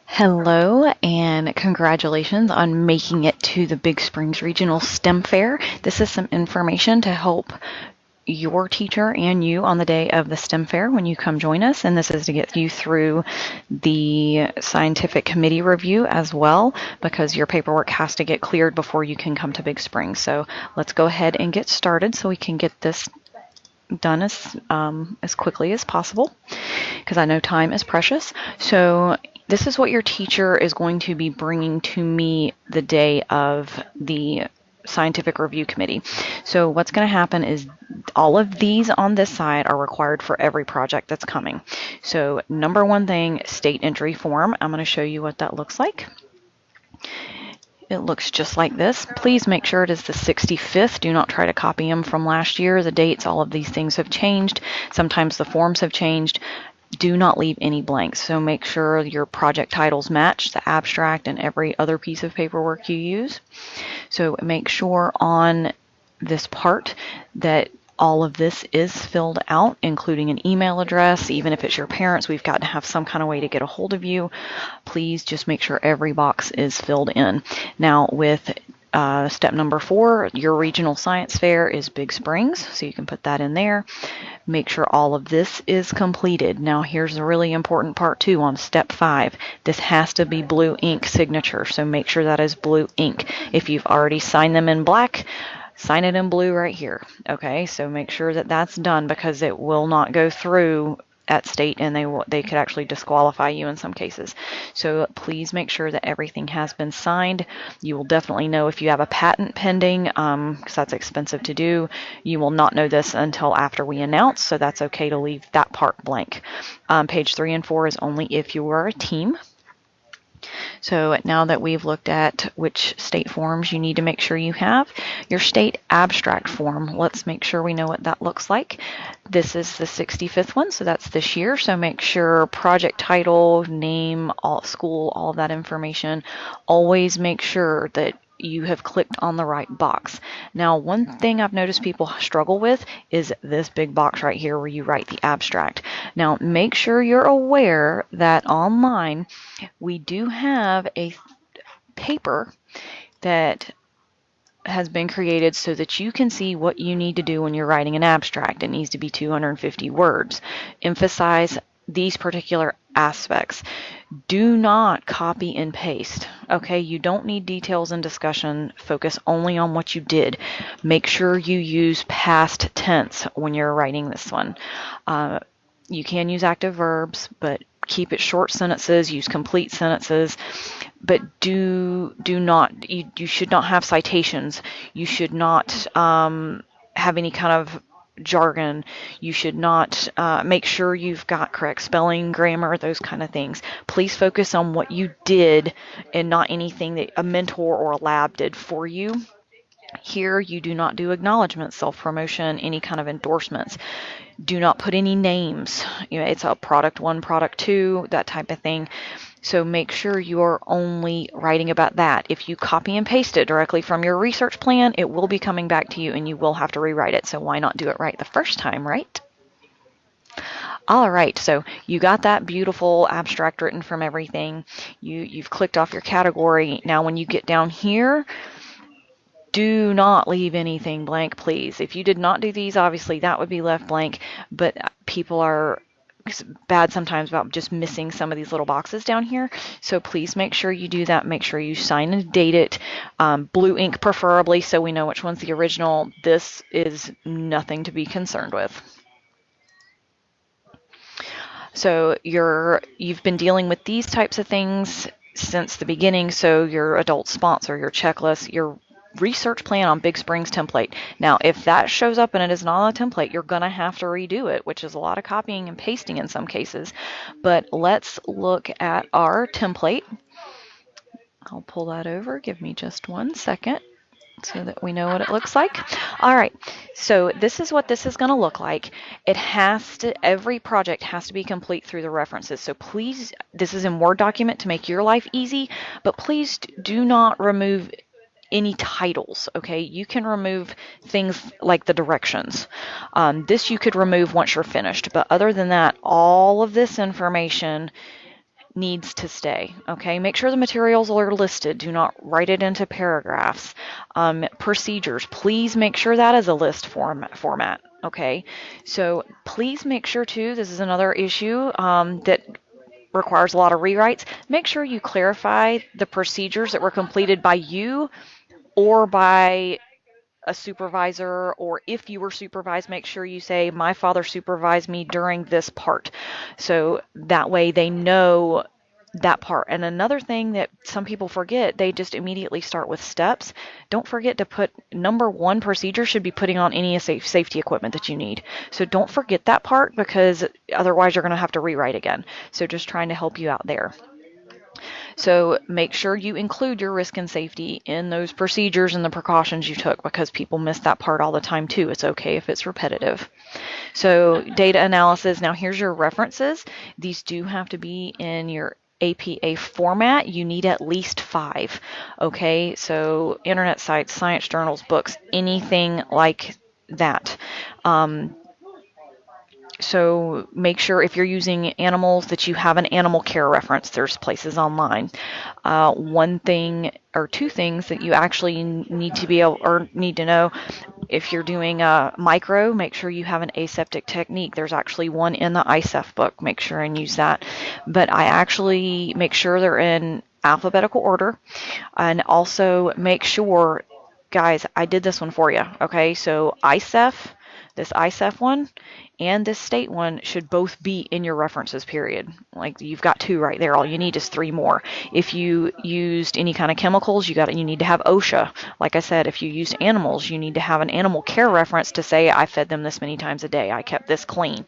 Hello and congratulations on making it to the Big Springs Regional STEM Fair. This is some information to help your teacher and you on the day of the STEM Fair when you come join us, and this is to get you through the scientific committee review as well, because your paperwork has to get cleared before you can come to Big Springs. So let's go ahead and get started so we can get this done as quickly as possible, because I know time is precious. So this is what your teacher is going to be bringing to me the day of the scientific review committee. So what's going to happen is all of these on this side are required for every project that's coming. So number one thing, state entry form. I'm going to show you what that looks like. It looks just like this. Please make sure it is the 65th. Do not try to copy them from last year. The dates, all of these things have changed. Sometimes the forms have changed. Do not leave any blanks. So make sure your project titles match the abstract and every other piece of paperwork you use. So make sure on this part that all of this is filled out, including an email address. Even if it's your parents, we've got to have some kind of way to get a hold of you. Please just make sure every box is filled in. Now with step number 4, your regional science fair is Big Springs, so you can put that in there. Make sure all of this is completed. Now here's a really important part too on step 5. This has to be blue ink signature, so make sure that is blue ink. If you've already signed them in black, sign it in blue right here. Okay, so make sure that that's done, because it will not go through at state, and they could actually disqualify you in some cases. So please make sure that everything has been signed. You will definitely know if you have a patent pending, because that's expensive to do. You will not know this until after we announce, so that's okay to leave that part blank. Page 3 and 4 is only if you are a team. So now that we've looked at which state forms you need to make sure you have, your state abstract form, let's make sure we know what that looks like. This is the 65th one, so that's this year. So make sure project title, name, school, all of that information. Always make sure that you have clicked on the right box. Now, one thing I've noticed people struggle with is this big box right here where you write the abstract. Now, make sure you're aware that online we do have a paper that has been created so that you can see what you need to do when you're writing an abstract. It needs to be 250 words. Emphasize these particular aspects. Do not copy and paste. Okay, you don't need details and discussion. Focus only on what you did. Make sure you use past tense when you're writing this one. You can use active verbs, but keep it short sentences. Use complete sentences, but do not. You should not have citations. You should not have any kind of jargon. You should not make sure you've got correct spelling, grammar, those kind of things. Please focus on what you did and not anything that a mentor or a lab did for you. Here, you do not do acknowledgments, self-promotion, any kind of endorsements. Do not put any names. You know, it's a product 1, product 2, that type of thing. So make sure you're only writing about that. If you copy and paste it directly from your research plan, it will be coming back to you and you will have to rewrite it. So why not do it right the first time, right? All right, so you got that beautiful abstract written from everything. You've clicked off your category. Now when you get down here, do not leave anything blank, please. If you did not do these, obviously that would be left blank, but people are bad sometimes about just missing some of these little boxes down here. So please make sure you do that. Make sure you sign and date it. Blue ink preferably, so we know which one's the original. This is nothing to be concerned with. So you've been dealing with these types of things since the beginning. So your adult sponsor, your checklist, your research plan on Big Springs template. Now, if that shows up and it is not on a template, you're going to have to redo it, which is a lot of copying and pasting in some cases. But let's look at our template. I'll pull that over. Give me just 1 second so that we know what it looks like. All right, so this is what this is going to look like. Every project has to be complete through the references. So please, this is in Word document to make your life easy, but please do not remove any titles, okay? You can remove things like the directions. This you could remove once you're finished, but other than that, all of this information needs to stay, okay? Make sure the materials are listed. Do not write it into paragraphs. Procedures, please make sure that is a list format, okay? So please make sure too, this is another issue that requires a lot of rewrites. Make sure you clarify the procedures that were completed by you or by a supervisor, or if you were supervised, make sure you say, my father supervised me during this part. So that way they know that part. And another thing that some people forget, they just immediately start with steps. Don't forget to put number one procedure should be putting on any safety equipment that you need. So don't forget that part, because otherwise you're going to have to rewrite again. So just trying to help you out there. So make sure you include your risk and safety in those procedures and the precautions you took, because people miss that part all the time too. It's okay if it's repetitive. So data analysis, now here's your references. These do have to be in your APA format. You need at least 5. Okay, so internet sites, science journals, books, anything like that. So make sure if you're using animals that you have an animal care reference. There's places online. One thing or 2 things that you actually need to be able or need to know: if you're doing a micro, make sure you have an aseptic technique. There's actually one in the ISEF book. Make sure and use that. But I actually make sure they're in alphabetical order, and also make sure, guys, I did this one for you. Okay, so ISEF, this ISEF one and this state one should both be in your references, period. Like, you've got 2 right there. All you need is 3 more. If you used any kind of chemicals, you need to have OSHA. Like I said, if you used animals, you need to have an animal care reference to say, I fed them this many times a day, I kept this clean,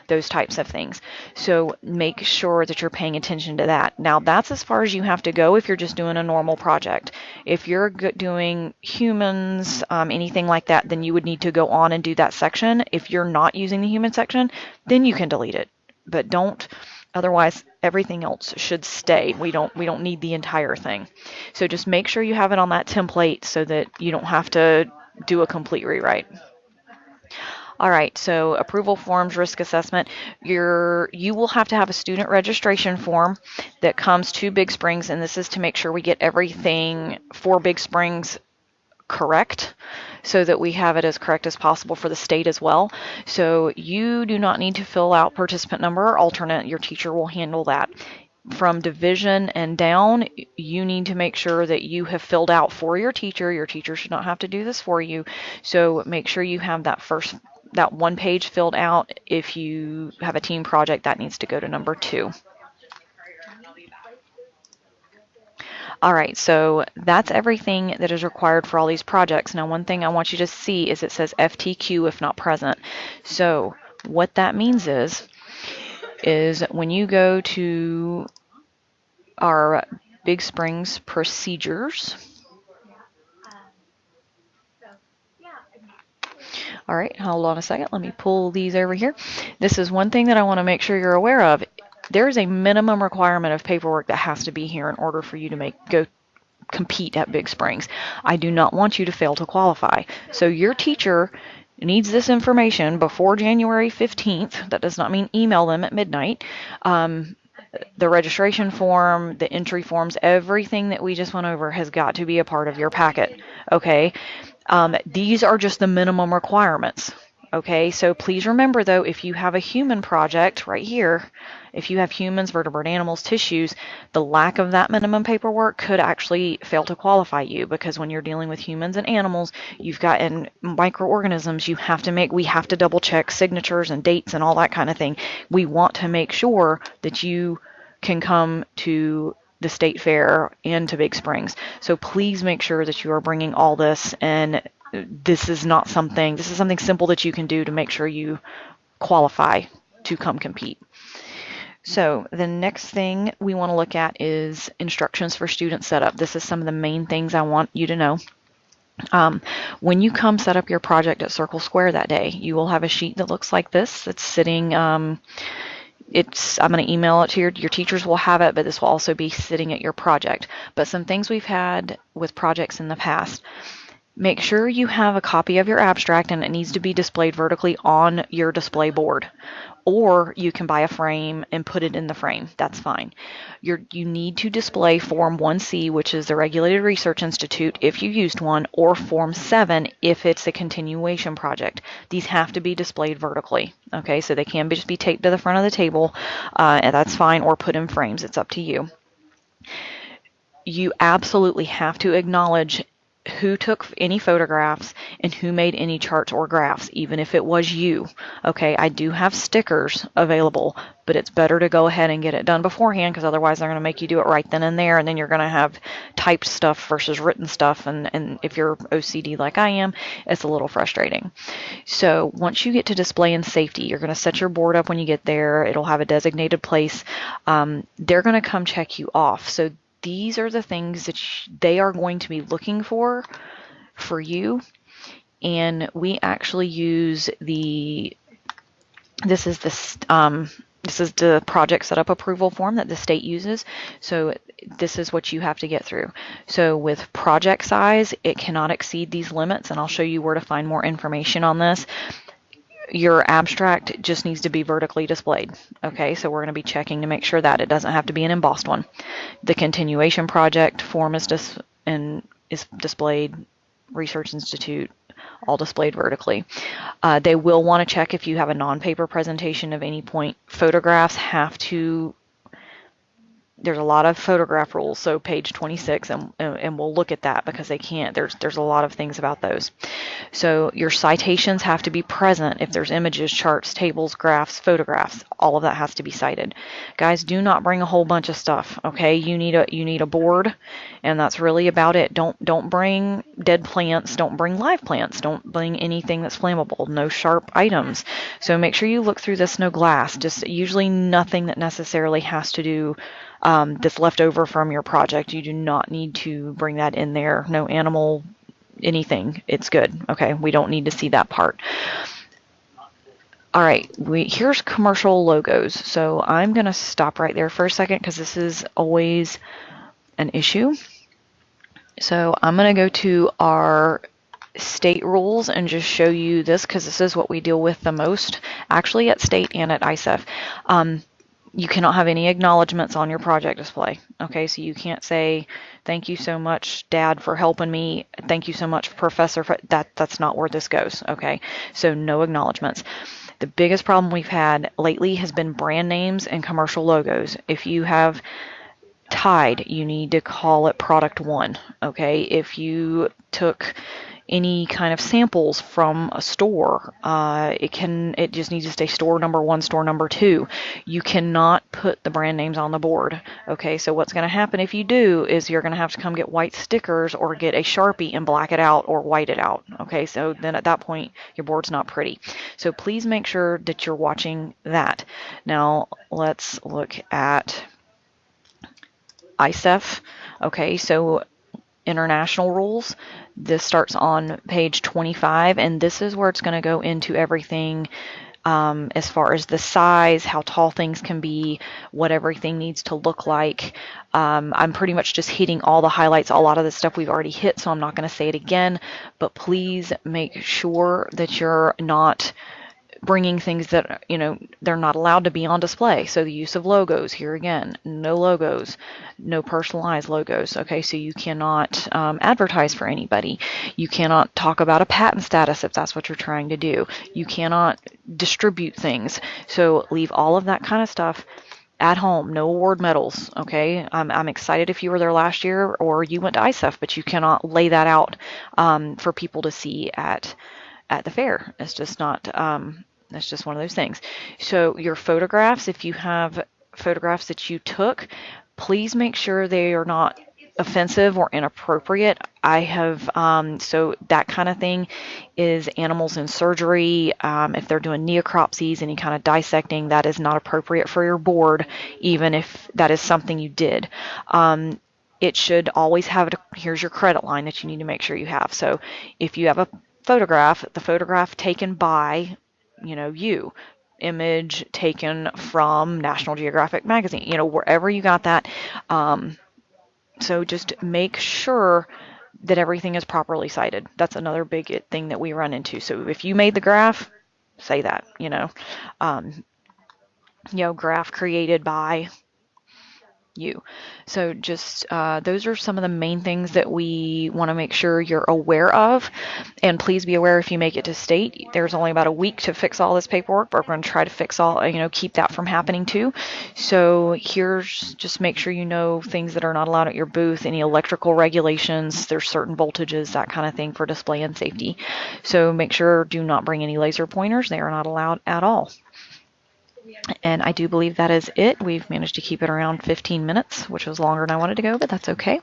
those types of things. So make sure that you're paying attention to that. Now, that's as far as you have to go if you're just doing a normal project. If you're doing humans, anything like that, then you would need to go on and do that section. If you're not using the human section, then you can delete it, but don't. Otherwise, everything else should stay. We don't need the entire thing. So just make sure you have it on that template so that you don't have to do a complete rewrite. All right, so approval forms, risk assessment. You will have to have a student registration form that comes to Big Springs, and this is to make sure we get everything for Big Springs correct, so that we have it as correct as possible for the state as well. So you do not need to fill out participant number or alternate. Your teacher will handle that. From division and down, you need to make sure that you have filled out for your teacher. Your teacher should not have to do this for you. So make sure you have that 1 page filled out. If you have a team project, that needs to go to number 2. All right, so that's everything that is required for all these projects. Now, one thing I want you to see is it says FTQ if not present. So what that means is when you go to our Big Springs procedures. All right, hold on a second. Let me pull these over here. This is one thing that I want to make sure you're aware of. There is a minimum requirement of paperwork that has to be here in order for you to go compete at Big Springs. I do not want you to fail to qualify. So your teacher needs this information before January 15th. That does not mean email them at midnight. The registration form, the entry forms, everything that we just went over has got to be a part of your packet. Okay? These are just the minimum requirements. Okay, so please remember though, if you have a human project right here, if you have humans, vertebrate animals, tissues, the lack of that minimum paperwork could actually fail to qualify you, because when you're dealing with humans and animals, you've got in microorganisms, we have to double check signatures and dates and all that kind of thing. We want to make sure that you can come to the state fair and to Big Springs. So please make sure that you are bringing all this, and this is something simple that you can do to make sure you qualify to come compete. So the next thing we want to look at is instructions for student setup. This is some of the main things I want you to know. When you come set up your project at Circle Square that day, you will have a sheet that looks like this. It's sitting I'm going to email it to your teachers will have it, but this will also be sitting at your project. But some things we've had with projects in the past. Make sure you have a copy of your abstract and it needs to be displayed vertically on your display board. Or you can buy a frame and put it in the frame. That's fine. You need to display Form 1C, which is the Regulated Research Institute, if you used one, or Form 7 if it's a continuation project. These have to be displayed vertically. Okay, so they can just be taped to the front of the table, and that's fine, or put in frames. It's up to you. You absolutely have to acknowledge who took any photographs and who made any charts or graphs, even if it was you. Okay, I do have stickers available, but it's better to go ahead and get it done beforehand, because otherwise they're going to make you do it right then and there, and then you're going to have typed stuff versus written stuff, and if you're OCD like I am, it's a little frustrating. So once you get to display and safety, you're going to set your board up when you get there. It'll have a designated place. They're going to come check you off. So these are the things that they are going to be looking for you. And we actually use this is the project setup approval form that the state uses. So this is what you have to get through. So with project size, it cannot exceed these limits, and I'll show you where to find more information on this. Your abstract just needs to be vertically displayed. Okay, so we're going to be checking to make sure that it doesn't have to be an embossed one. The continuation project form is displayed, Research Institute, all displayed vertically. They will want to check if you have a non-paper presentation of any point. Photographs have to, there's a lot of photograph rules, so page 26, and we'll look at that because they can't, there's a lot of things about those. So your citations have to be present if there's images, charts, tables, graphs, photographs. All of that has to be cited. Guys, do not bring a whole bunch of stuff, okay? You need a board, and that's really about it. Don't bring dead plants, don't bring live plants, don't bring anything that's flammable, no sharp items. So make sure you look through this, no glass, just usually nothing that necessarily has to do that's left over from your project. You do not need to bring that in there. No animal, anything. It's good. Okay, we don't need to see that part. All right, here's commercial logos. So I'm going to stop right there for a second because this is always an issue. So I'm going to go to our state rules and just show you this because this is what we deal with the most, actually at state and at ISEF. You cannot have any acknowledgments on your project display. Okay, so you can't say, thank you so much, Dad, for helping me. Thank you so much, Professor. That's not where this goes. Okay, so no acknowledgments. The biggest problem we've had lately has been brand names and commercial logos. If you have Tide, you need to call it Product 1. Okay, if you took any kind of samples from a store, it just needs to stay store number 1, store number 2. You cannot put the brand names on the board. Okay, so what's going to happen if you do is you're going to have to come get white stickers or get a Sharpie and black it out or white it out. Okay, so then at that point your board's not pretty. So please make sure that you're watching that. Now let's look at ISEF. Okay, so international rules. This starts on page 25, and this is where it's going to go into everything as far as the size, how tall things can be, what everything needs to look like. I'm pretty much just hitting all the highlights. A lot of the stuff we've already hit, so I'm not going to say it again, but please make sure that you're not bringing things that, they're not allowed to be on display. So the use of logos, here again, no logos, no personalized logos. Okay, so you cannot advertise for anybody. You cannot talk about a patent status if that's what you're trying to do. You cannot distribute things. So leave all of that kind of stuff at home. No award medals. Okay, I'm excited if you were there last year or you went to ISEF, but you cannot lay that out for people to see at the fair. It's just not, that's just one of those things. So your photographs, if you have photographs that you took, please make sure they are not offensive or inappropriate. I have, so that kind of thing is animals in surgery. If they're doing necropsies, any kind of dissecting, that is not appropriate for your board, even if that is something you did. It should always have, here's your credit line that you need to make sure you have. So if you have a photograph, the photograph taken by, you, image taken from National Geographic magazine, wherever you got that. So just make sure that everything is properly cited. That's another big thing that we run into. So if you made the graph, say that, graph created by you. So just those are some of the main things that we want to make sure you're aware of. And please be aware, if you make it to state, there's only about a week to fix all this paperwork, but we're going to try to fix all, keep that from happening too. So here's just make sure you know things that are not allowed at your booth, any electrical regulations, there's certain voltages, that kind of thing for display and safety. So make sure do not bring any laser pointers. They are not allowed at all. And I do believe that is it. We've managed to keep it around 15 minutes, which was longer than I wanted to go, but that's okay.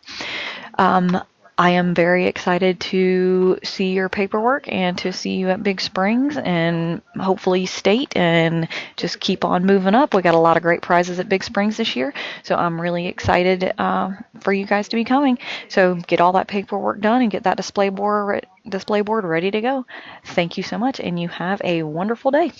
I am very excited to see your paperwork and to see you at Big Springs and hopefully state, and just keep on moving up. We got a lot of great prizes at Big Springs this year, so I'm really excited for you guys to be coming. So get all that paperwork done and get that display board ready to go. Thank you so much, and you have a wonderful day.